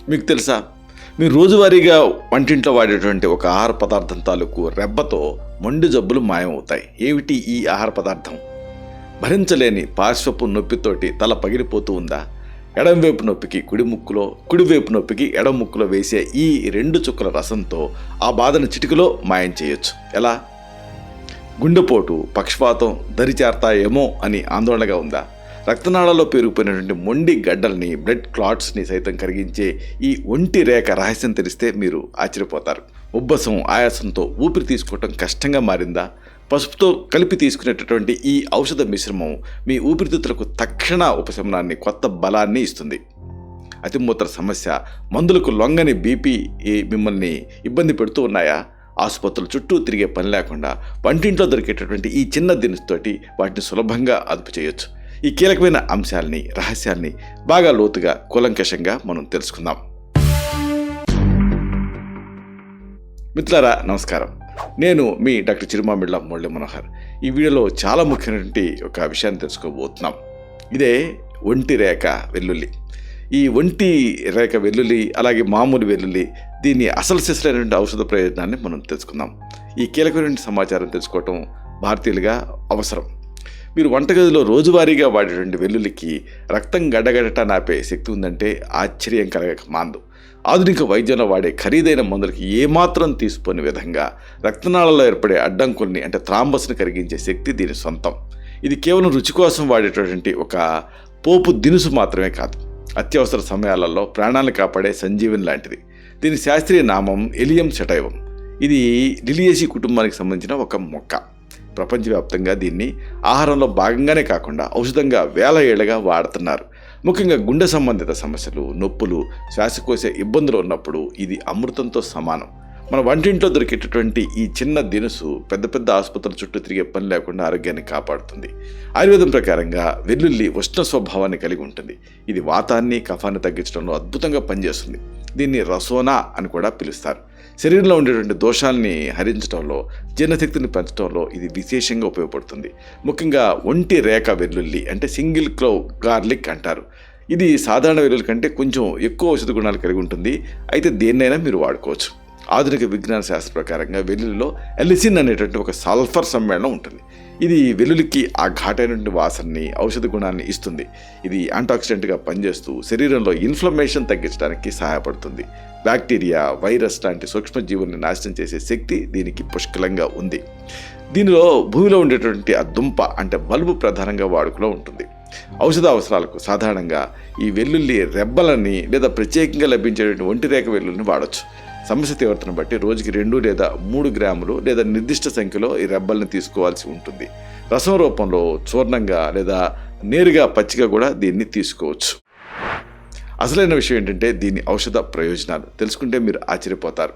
మీకు తెలుసా, మీరు రోజువారీగా వంటింట్లో వాడేటువంటి ఒక ఆహార పదార్థం తాలూకు రెబ్బతో మొండి జబ్బులు మాయమవుతాయి. ఏమిటి ఈ ఆహార పదార్థం? భరించలేని పార్శ్వపు నొప్పితోటి తల పగిలిపోతూ ఉందా? ఎడంవైపు నొప్పికి కుడివైపు నొప్పికి ఎడం ముక్కులో వేసే ఈ 2 చుక్కల రసంతో ఆ బాధను చిటికలో మాయం చేయొచ్చు. ఎలా? గుండెపోటు, పక్షపాతం దరిచేరతాయేమో అని ఆందోళనగా ఉందా? రక్తనాళాల్లో పెరిగిపోయినటువంటి మొండి గడ్డల్ని, బ్లడ్ క్లాట్స్ని సైతం కరిగించే ఈ ఒంటి రేఖ రహస్యం తెలిస్తే మీరు ఆశ్చర్యపోతారు. ఉబ్బసం, ఆయాసంతో ఊపిరి తీసుకోవటం కష్టంగా మారిందా? పసుపుతో కలిపి తీసుకునేటటువంటి ఈ ఔషధ మిశ్రమం మీ ఊపిరితిత్తులకు తక్షణ ఉపశమనాన్ని, కొత్త బలాన్ని ఇస్తుంది. అతిమూత్ర సమస్య, మందులకు లొంగని బీపీ మిమ్మల్ని ఇబ్బంది పెడుతూ ఉన్నాయా? ఆసుపత్రుల చుట్టూ తిరిగే పని లేకుండా వంటింట్లో దొరికేటటువంటి ఈ చిన్న దినుసుతోటి వాటిని సులభంగా అదుపు చేయొచ్చు. ఈ కీలకమైన అంశాలని, రహస్యాల్ని బాగా లోతుగా, కూలంకషంగా మనం తెలుసుకుందాం. మిత్రులారా, నమస్కారం. నేను మీ డాక్టర్ చిరుమామిళ్ళ మురళీ మనోహర్. ఈ వీడియోలో చాలా ముఖ్యమైనటువంటి ఒక విషయాన్ని తెలుసుకోబోతున్నాం. ఇదే ఒంటి రేఖ వెల్లుల్లి. ఈ ఒంటి రేఖ వెల్లుల్లి, అలాగే మామూలు వెల్లుల్లి, దీన్ని అసలు సిసలైనటువంటి ఔషధ ప్రయోజనాన్ని మనం తెలుసుకుందాం. ఈ కీలకమైన సమాచారం తెలుసుకోవటం భారతీయులుగా అవసరం. మీరు వంటగదిలో రోజువారీగా వాడేటువంటి వెల్లుల్లికి రక్తం గడ్డగడటాన్ని ఆపే శక్తి ఉందంటే ఆశ్చర్యం కలగక మాందు. ఆధునిక వైద్యంలో వాడే ఖరీదైన మందులకి ఏమాత్రం తీసుకోని విధంగా రక్తనాళాల్లో ఏర్పడే అడ్డంకుల్ని, అంటే థ్రాంబస్ని కరిగించే శక్తి దీని సొంతం. ఇది కేవలం రుచి కోసం వాడేటటువంటి ఒక పోపు దినుసు మాత్రమే కాదు, అత్యవసర సమయాలలో ప్రాణాలను కాపాడే సంజీవని లాంటిది. దీని శాస్త్రీయ నామం ఎలియం సెటైవం. ఇది లిలియేసి కుటుంబానికి సంబంధించిన ఒక మొక్క. ప్రపంచవ్యాప్తంగా దీన్ని ఆహారంలో భాగంగానే కాకుండా ఔషధంగా వేల ఏళ్లుగా వాడుతున్నారు. ముఖ్యంగా గుండె సంబంధిత సమస్యలు, నొప్పులు, శ్వాసకోశ ఇబ్బందులు ఉన్నప్పుడు ఇది అమృతంతో సమానం. మన వంటింట్లో దొరికేటటువంటి ఈ చిన్న దినుసు పెద్ద పెద్ద ఆసుపత్రుల చుట్టూ తిరిగే పని లేకుండా ఆరోగ్యాన్ని కాపాడుతుంది. ఆయుర్వేదం ప్రకారంగా వెల్లుల్లి ఉష్ణ స్వభావాన్ని కలిగి ఉంటుంది. ఇది వాతాన్ని, కఫాన్ని తగ్గించడంలో అద్భుతంగా పనిచేస్తుంది. దీన్ని రసోనా అని కూడా పిలుస్తారు. శరీరంలో ఉండేటువంటి దోషాలని హరించడంలో, జీర్ణశక్తిని పెంచడంలో ఇది విశేషంగా ఉపయోగపడుతుంది. ముఖ్యంగా ఒంటి రేఖ వెల్లుల్లి, అంటే సింగిల్ క్లోవ్ గార్లిక్ అంటారు. ఇది సాధారణ వెల్లుల్లి కంటే కొంచెం ఎక్కువ ఔషధ గుణాలు కలిగి ఉంటుంది. అయితే దేన్నైనా మీరు వాడుకోవచ్చు. ఆధునిక విజ్ఞాన శాస్త్ర ప్రకారంగా వెల్లుల్లిలో ఎలిసిన్ అనేటువంటి ఒక సల్ఫర్ సమ్మేళనం ఉంటుంది. ఇది వెల్లుల్లికి ఆ ఘాటైనటువంటి వాసనని, ఔషధ గుణాన్ని ఇస్తుంది. ఇది యాంటాక్సిడెంట్గా పనిచేస్తూ శరీరంలో ఇన్ఫ్లమేషన్ తగ్గించడానికి సహాయపడుతుంది. బ్యాక్టీరియా, వైరస్ లాంటి సూక్ష్మజీవుల్ని నాశనం చేసే శక్తి దీనికి పుష్కలంగా ఉంది. దీనిలో భూమిలో ఉండేటువంటి ఆ దుంప, అంటే బల్బు ప్రధానంగా వాడుకలో ఉంటుంది. ఔషధ అవసరాలకు సాధారణంగా ఈ వెల్లుల్లి రెబ్బలని లేదా ప్రత్యేకంగా లభించేటువంటి ఒంటి రేఖ వెల్లుల్లిని వాడచ్చు. సమస్య తీవ్రతను బట్టి రోజుకి 2 లేదా 3 గ్రాములు లేదా నిర్దిష్ట సంఖ్యలో ఈ రెబ్బల్ని తీసుకోవాల్సి ఉంటుంది. రసం రూపంలో, చూర్ణంగా లేదా నేరుగా పచ్చిగా కూడా దీన్ని తీసుకోవచ్చు. అసలైన విషయం ఏంటంటే దీని ఔషధ ప్రయోజనాలు తెలుసుకుంటే మీరు ఆశ్చర్యపోతారు.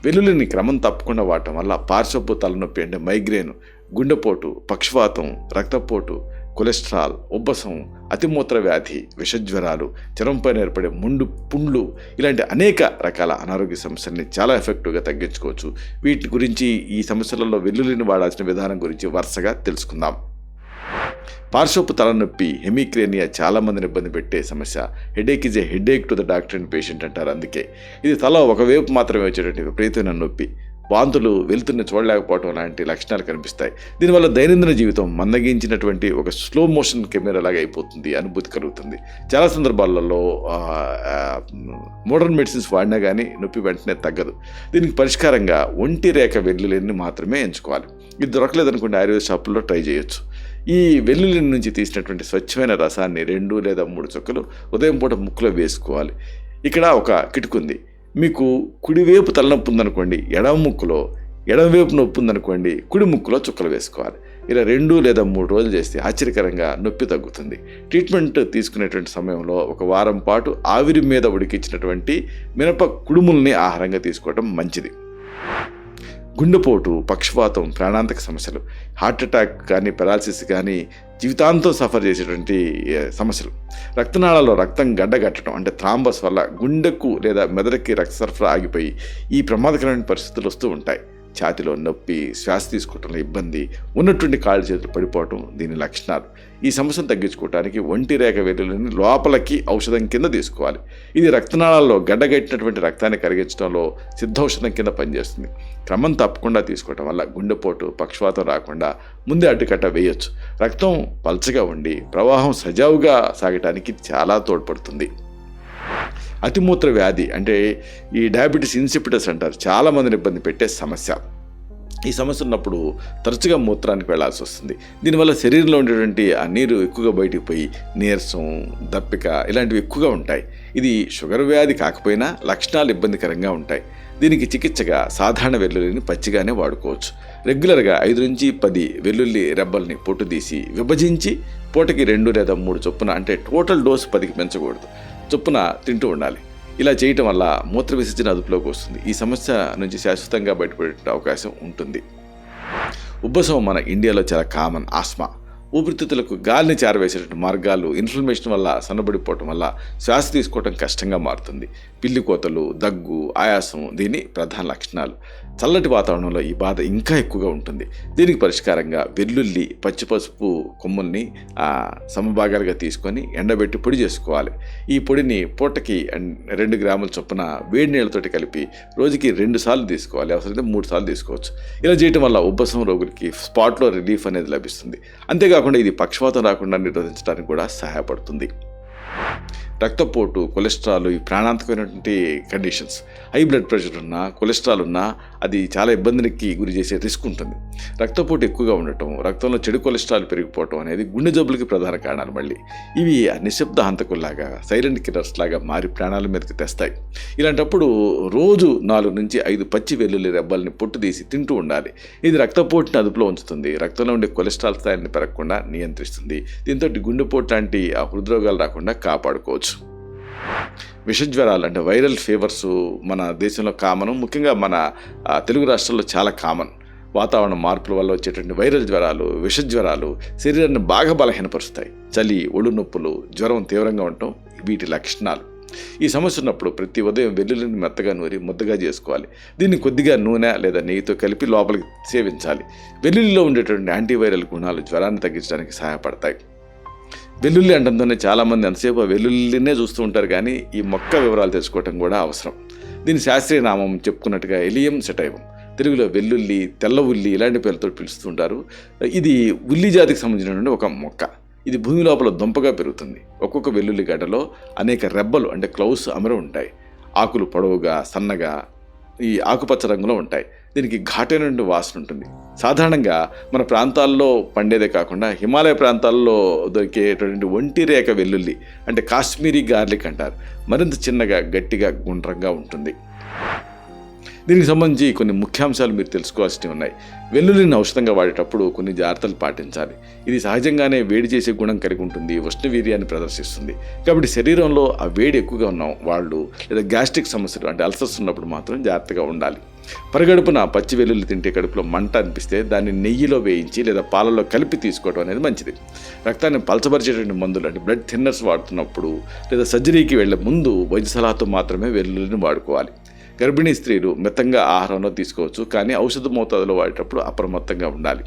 వెల్లుల్లిని క్రమం తప్పకుండా వాడటం వల్ల పార్శ్వపు తలనొప్పి, అంటే మైగ్రేన్, గుండెపోటు, పక్షవాతం, రక్తపోటు, కొలెస్ట్రాల్, ఉబ్బసం, అతిమూత్ర వ్యాధి, విషజ్వరాలు, చర్మంపైన ఏర్పడే పుండ్లు, ఇలాంటి అనేక రకాల అనారోగ్య సమస్యల్ని చాలా ఎఫెక్టివ్గా తగ్గించుకోవచ్చు. వీటి గురించి, ఈ సమస్యలలో వెల్లుల్లిని వాడాల్సిన విధానం గురించి వరుసగా తెలుసుకుందాం. పార్శ్వపు తలనొప్పి, హెమిక్రేనియా చాలామందిని ఇబ్బంది పెట్టే సమస్య. Headache is a headache to the doctor and patient అంటారు. అందుకే ఇది తల ఒకవైపు మాత్రమే వచ్చేటువంటి విపరీతమైన నొప్పి, వాంతులు, వెలుతురుని చూడలేకపోవడం లాంటి లక్షణాలు కనిపిస్తాయి. దీనివల్ల దైనందిన జీవితం మందగించినటువంటి ఒక స్లో మోషన్ కెమెరా లాగా అయిపోతుంది, అనుభూతి కలుగుతుంది. చాలా సందర్భాలలో మోడర్న్ మెడిసిన్స్ వాడినా కానీ నొప్పి వెంటనే తగ్గదు. దీనికి పరిష్కారంగా ఒంటి రేఖ వెల్లుల్లిని మాత్రమే ఎంచుకోవాలి. ఇది దొరకలేదనుకోండి, ఆయుర్వేద షాపుల్లో ట్రై చేయొచ్చు. ఈ వెల్లుల్లి నుంచి తీసినటువంటి స్వచ్ఛమైన రసాన్ని 2 లేదా 3 చుక్కలు ఉదయం పూట ముక్కులో వేసుకోవాలి. ఇక్కడ ఒక కిటుకుంది. మీకు కుడివైపు తలనొప్పి ఉందనుకోండి, ఎడమవైపు నొప్పి ఉందనుకోండి, కుడి ముక్కులో చుక్కలు వేసుకోవాలి. ఇలా 2 లేదా 3 రోజులు చేస్తే ఆశ్చర్యకరంగా నొప్పి తగ్గుతుంది. ట్రీట్మెంట్ తీసుకునేటువంటి సమయంలో 1 వారం పాటు ఆవిరి మీద ఉడికించినటువంటి మినప కుడుముల్ని ఆహారంగా తీసుకోవడం మంచిది. గుండెపోటు, పక్షవాతం, ప్రాణాంతక సమస్యలు, హార్ట్ అటాక్ కానీ, పెరాలసిస్ కానీ, జీవితాంతం సఫర్ చేసేటువంటి సమస్యలు, రక్తనాళాల్లో రక్తం గడ్డగట్టడం, అంటే థ్రాంబస్ వల్ల గుండెకు లేదా మెదడుకి రక్త సరఫరా ఆగిపోయి ఈ ప్రమాదకరమైన పరిస్థితులు వస్తూ ఉంటాయి. ఛాతిలో నొప్పి, శ్వాస తీసుకోవటంలో ఇబ్బంది, ఉన్నటువంటి కాళ్ళు చేతులు పడిపోవటం దీని లక్షణాలు. ఈ సమస్యను తగ్గించుకోవడానికి ఒంటి రేఖ వెల్లుల్లిని లోపలికి ఔషధం కింద తీసుకోవాలి. ఇది రక్తనాళాల్లో గడ్డగట్టినటువంటి రక్తాన్ని కరిగించడంలో సిద్ధౌషధం కింద పనిచేస్తుంది. క్రమం తప్పకుండా తీసుకోవటం వల్ల గుండెపోటు, పక్షవాతం రాకుండా ముందే అడ్డుకట్ట వేయొచ్చు. రక్తం పల్చగా ఉండి ప్రవాహం సజావుగా సాగటానికి చాలా తోడ్పడుతుంది. అతిమూత్ర వ్యాధి అంటే ఈ డయాబెటీస్ ఇన్సిపిటస్ అంటారు, చాలామందిని ఇబ్బంది పెట్టే సమస్య. ఈ సమస్య ఉన్నప్పుడు తరచుగా మూత్రానికి వెళ్లాల్సి వస్తుంది. దీనివల్ల శరీరంలో ఉండేటువంటి ఆ నీరు ఎక్కువగా బయటికి పోయి నీరసం, దప్పిక ఇలాంటివి ఎక్కువగా ఉంటాయి. ఇది షుగర్ వ్యాధి కాకపోయినా లక్షణాలు ఇబ్బందికరంగా ఉంటాయి. దీనికి చికిత్సగా సాధారణ వెల్లుల్లిని పచ్చిగానే వాడుకోవచ్చు. రెగ్యులర్గా 5 నుంచి 10 వెల్లుల్లి రెబ్బల్ని పొట్టు తీసి విభజించి పూటకి 2 లేదా 3 చొప్పున, అంటే టోటల్ డోసు 10కి పెంచకూడదు, చొప్పున తింటూ ఉండాలి. ఇలా చేయటం వల్ల మూత్ర విసర్జన అదుపులోకి వస్తుంది. ఈ సమస్య నుంచి శాశ్వతంగా బయటపడే అవకాశం ఉంటుంది. ఉబ్బసం మన ఇండియాలో చాలా కామన్. ఆస్మా, ఊపిరితిత్తులకు గాలిని చేరవేసేటువంటి మార్గాలు ఇన్ఫ్లమేషన్ వల్ల సన్నబడిపోవటం వల్ల శ్వాస తీసుకోవటం కష్టంగా మారుతుంది. పిల్లి కోతలు, దగ్గు, ఆయాసం దీని ప్రధాన లక్షణాలు. చల్లటి వాతావరణంలో ఈ బాధ ఇంకా ఎక్కువగా ఉంటుంది. దీనికి పరిష్కారంగా వెల్లుల్లి, పచ్చిపసుపు కొమ్ముల్ని సమభాగాలుగా తీసుకొని ఎండబెట్టి పొడి చేసుకోవాలి. ఈ పొడిని పూటకి 2 గ్రాముల చొప్పున వేడి నీళ్ళతోటి కలిపి రోజుకి 2 సార్లు తీసుకోవాలి, అవసరమైతే 3 సార్లు తీసుకోవచ్చు. ఇలా చేయటం వల్ల ఉబ్బసం రోగులకి స్పాట్లో రిలీఫ్ అనేది లభిస్తుంది. అంతేకాకుండా ఇది పక్షవాతం రాకుండా నిరోధించడానికి కూడా సహాయపడుతుంది. రక్తపోటు, కొలెస్ట్రాల్ ఈ ప్రాణాంతకమైనటువంటి కండిషన్స్. హై బ్లడ్ ప్రెషర్ ఉన్నా, కొలెస్ట్రాల్ ఉన్నా అది చాలా ఇబ్బందికి గురి చేసే రిస్క్ ఉంటుంది. రక్తపోటు ఎక్కువగా ఉండటం, రక్తంలో చెడు కొలెస్ట్రాల్ పెరిగిపోవటం అనేది గుండె జబ్బులకి ప్రధాన కారణాలు. మళ్ళీ ఇవి నిశ్శబ్ద హంతకుల్లాగా, సైలెంట్ కిల్లర్స్ లాగా మారి ప్రాణాల మీదకి తెస్తాయి. ఇలాంటప్పుడు రోజు 4 నుంచి 5 పచ్చి వెల్లుల్లి రెబ్బల్ని పొట్టు తీసి తింటూ ఉండాలి. ఇది రక్తపోటుని అదుపులో ఉంచుతుంది, రక్తంలో ఉండే కొలెస్ట్రాల్ స్థాయిని పెరగకుండా నియంత్రిస్తుంది. దీంతో గుండెపోటు లాంటి హృద్రోగాలు రాకుండా కాపాడుకోవచ్చు. విషజ్వరాలు అంటే వైరల్ ఫీవర్స్ మన దేశంలో కామన్, ముఖ్యంగా మన తెలుగు రాష్ట్రాల్లో చాలా కామన్. వాతావరణ మార్పుల వల్ల వచ్చేటువంటి వైరల్ జ్వరాలు, విషజ్వరాలు శరీరాన్ని బాగా బలహీనపరుస్తాయి. చలి, ఒళ్ళు నొప్పులు, జ్వరం తీవ్రంగా ఉండటం వీటి లక్షణాలు. ఈ సమస్య ఉన్నప్పుడు ప్రతి ఉదయం వెల్లుల్లిని మెత్తగా నూరి ముద్దగా చేసుకోవాలి. దీన్ని కొద్దిగా నూనె లేదా నెయ్యితో కలిపి లోపలికి సేవించాలి. వెల్లుల్లిలో ఉండేటువంటి యాంటీవైరల్ గుణాలు జ్వరాన్ని తగ్గించడానికి సహాయపడతాయి. వెల్లుల్లి అంటంతోనే చాలామంది ఎంతసేపు వెల్లుల్లినే చూస్తూ ఉంటారు, కానీ ఈ మొక్క వివరాలు తెలుసుకోవటం కూడా అవసరం. దీని శాస్త్రీయ నామం చెప్పుకున్నట్టుగా ఎలియం సెటైవం, తెలుగులో వెల్లుల్లి, తెల్ల ఉల్లి ఇలాంటి పేర్లతో పిలుస్తుంటారు. ఇది ఉల్లి జాతికి సంబంధించినటువంటి ఒక మొక్క. ఇది భూమి లోపల దుంపగా పెరుగుతుంది. ఒక్కొక్క వెల్లుల్లి గడ్డలో అనేక రెబ్బలు అంటే క్లౌస్ అమరు ఉంటాయి. ఆకులు పొడవుగా, సన్నగా, ఈ ఆకుపచ్చ రంగులో ఉంటాయి. దీనికి ఘాటైన వాసన ఉంటుంది. సాధారణంగా మన ప్రాంతాల్లో పండేదే కాకుండా హిమాలయ ప్రాంతాల్లో దొరికేటువంటి ఒంటి రేఖ వెల్లుల్లి అంటే కాశ్మీరీ గార్లిక్ అంటారు, మరింత చిన్నగా, గట్టిగా, గుండ్రంగా ఉంటుంది. దీనికి సంబంధించి కొన్ని ముఖ్యాంశాలు మీరు తెలుసుకోవాల్సినవి ఉన్నాయి. వెల్లుల్లిని ఔషధంగా వాడేటప్పుడు కొన్ని జాగ్రత్తలు పాటించాలి. ఇది సహజంగానే వేడి చేసే గుణం కలిగి ఉంటుంది, ఉష్ణవీర్యాన్ని ప్రదర్శిస్తుంది. కాబట్టి శరీరంలో ఆ వేడి ఎక్కువగా ఉన్న వాళ్ళు లేదా గ్యాస్ట్రిక్ సమస్యలు అంటే అల్సర్స్ ఉన్నప్పుడు మాత్రం జాగ్రత్తగా ఉండాలి. పరిగడుపున పచ్చి వెల్లుల్లి తింటే కడుపులో మంట అనిపిస్తే దాన్ని నెయ్యిలో వేయించి లేదా పాలల్లో కలిపి తీసుకోవడం అనేది మంచిది. రక్తాన్ని పలచబరిచేటువంటి మందులు అంటే బ్లడ్ థిన్నర్స్ వాడుతున్నప్పుడు లేదా సర్జరీకి వెళ్లే ముందు వైద్య సలహాతో మాత్రమే వెల్లుల్లిని వాడుకోవాలి. గర్భిణీ స్త్రీలు మితంగా ఆహారంలో తీసుకోవచ్చు, కానీ ఔషధ మోతాదులో వాడేటప్పుడు అప్రమత్తంగా ఉండాలి.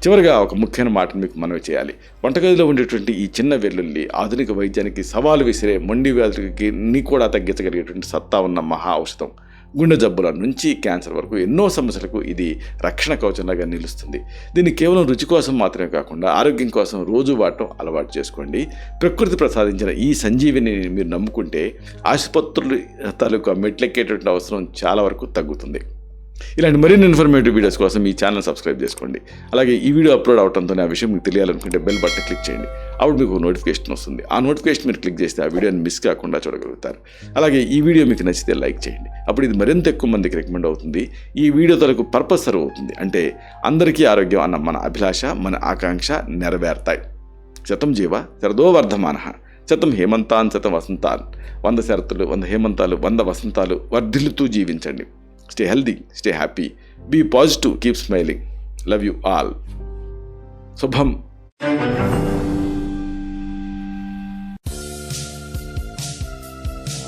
చివరిగా ఒక ముఖ్యమైన మాటను మీకు మనవి చేయాలి. వంటగదిలో ఉండేటువంటి ఈ చిన్న వెల్లుల్లి ఆధునిక వైద్యానికి సవాలు విసిరే మొండి వ్యాధులకి కూడా తగ్గించగలిగేటువంటి సత్తా ఉన్న మహా ఔషధం. గుండె జబ్బుల నుంచి క్యాన్సర్ వరకు ఎన్నో సమస్యలకు ఇది రక్షణ కవచంలాగా నిలుస్తుంది. దీన్ని కేవలం రుచి కోసం మాత్రమే కాకుండా ఆరోగ్యం కోసం రోజు వాడటం అలవాటు చేసుకోండి. ప్రకృతి ప్రసాదించిన ఈ సంజీవిని మీరు నమ్ముకుంటే ఆసుపత్రుల తాలూకా మెట్లెక్కేటువంటి అవసరం చాలా వరకు తగ్గుతుంది. ఇలాంటి మరిన్ని ఇన్ఫర్మేటివ్ వీడియోస్ కోసం ఈ ఛానల్ సబ్స్క్రైబ్ చేసుకోండి. అలాగే ఈ వీడియో అప్లోడ్ అవడంతోనే ఆ విషయం మీకు తెలియాలనుకుంటే బెల్ బటన్ క్లిక్ చేయండి. అప్పుడు మీకు నోటిఫికేషన్ వస్తుంది. ఆ నోటిఫికేషన్ మీరు క్లిక్ చేస్తే ఆ వీడియోని మిస్ కాకుండా చూడగలుగుతారు. అలాగే ఈ వీడియో మీకు నచ్చితే లైక్ చేయండి. అప్పుడు ఇది మరింత ఎక్కువ మందికి రికమెండ్ అవుతుంది. ఈ వీడియో తరకు పర్పస్ సర్వ్ అవుతుంది. అంటే అందరికీ ఆరోగ్యం అన్న మన అభిలాష, మన ఆకాంక్ష నెరవేరుతాయి. శతం జీవ శరదో వర్ధమానః, శతం హేమంతాన్ శతం వసంతాన్. 100 శరతులు, 100 హేమంతాలు, 100 వసంతాలు వర్ధిల్లుతూ జీవించండి. Stay healthy, stay happy, be positive, keep smiling. Love you all. Subham.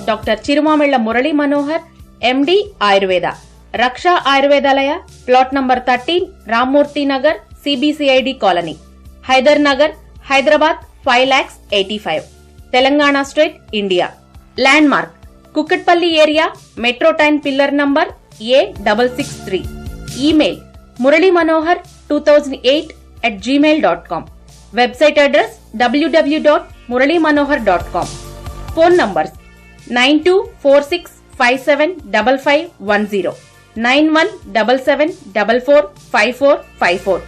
Doctor Chirumamilla Murali Manohar, MD Ayurveda, Raksha Ayurvedalaya, plot number 13, Rammurthy Nagar, CBCID colony, Hyder Nagar, Hyderabad 5,85,000, Telangana state, India. Landmark Kukatpally area, metro train pillar number A663. Email muralymanohar2008@gmail.com. Website address www.muralymanohar.com. Phone numbers 9246575510, 9177445454.